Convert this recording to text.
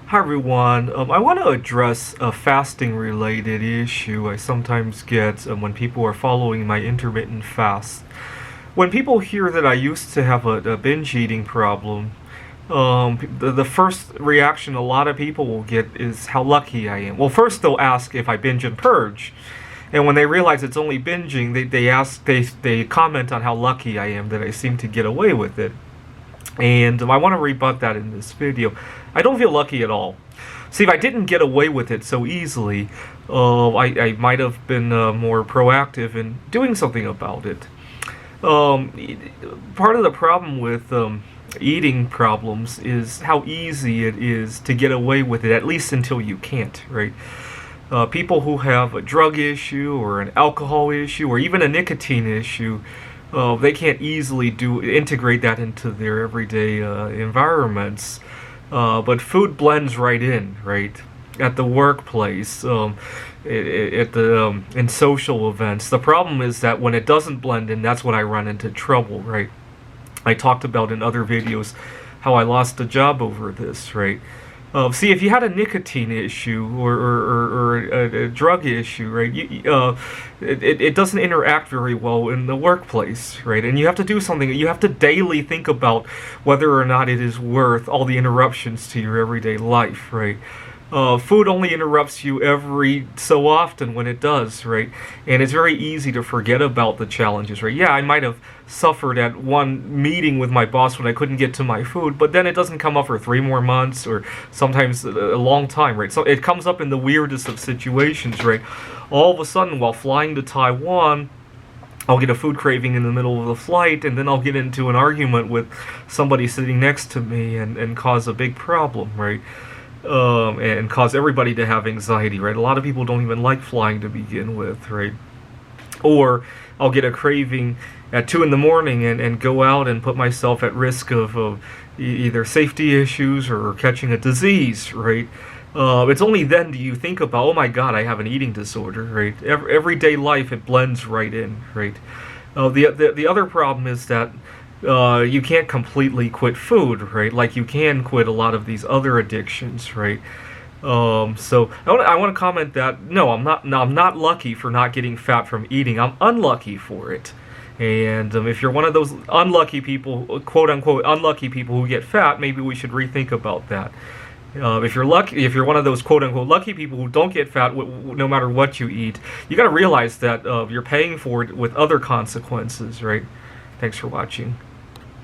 Hi everyone. I want to address a fasting related issue I sometimes get when people are following my intermittent fast. When people hear that I used to have a binge eating problem, the first reaction a lot of people will get is how lucky I am. Well, first they'll ask if I binge and purge. And when they realize it's only binging, they comment on how lucky I am that I seem to get away with it. And I want to rebut that in this video. I don't feel lucky at all. See, if I didn't get away with it so easily, I might have been more proactive in doing something about it. Part of the problem with eating problems is how easy it is to get away with it, at least until you can't, right? People who have a drug issue or an alcohol issue or even a nicotine issue, they can't easily integrate that into their everyday environments. But food blends right in, right? At the workplace, in social events. The problem is that when it doesn't blend in, that's when I run into trouble, right? I talked about in other videos how I lost a job over this, right? See, if you had a nicotine issue or a drug issue, right, it doesn't interact very well in the workplace, right? And you have to do something. You have to daily think about whether or not it is worth all the interruptions to your everyday life, right? Food only interrupts you every so often when it does, right? And it's very easy to forget about the challenges, right? Yeah, I might have suffered at one meeting with my boss when I couldn't get to my food, but then it doesn't come up for 3 more months or sometimes a long time, right? So it comes up in the weirdest of situations, right? All of a sudden, while flying to Taiwan, I'll get a food craving in the middle of the flight, and then I'll get into an argument with somebody sitting next to me and cause a big problem, right? And cause everybody to have anxiety, right? A lot of people don't even like flying to begin with, right? Or I'll get a craving at 2 in the morning and go out and put myself at risk of either safety issues or catching a disease, right? It's only then do you think about, oh my God, I have an eating disorder, right? Everyday life, it blends right in, right? The other problem is that you can't completely quit food, right? Like you can quit a lot of these other addictions, right? So I want to comment that no, I'm not lucky for not getting fat from eating. I'm unlucky for it. And if you're one of those unlucky people, quote unquote unlucky people who get fat, maybe we should rethink about that. If you're one of those quote unquote lucky people who don't get fat no matter what you eat, you got to realize that you're paying for it with other consequences, right? Thanks for watching.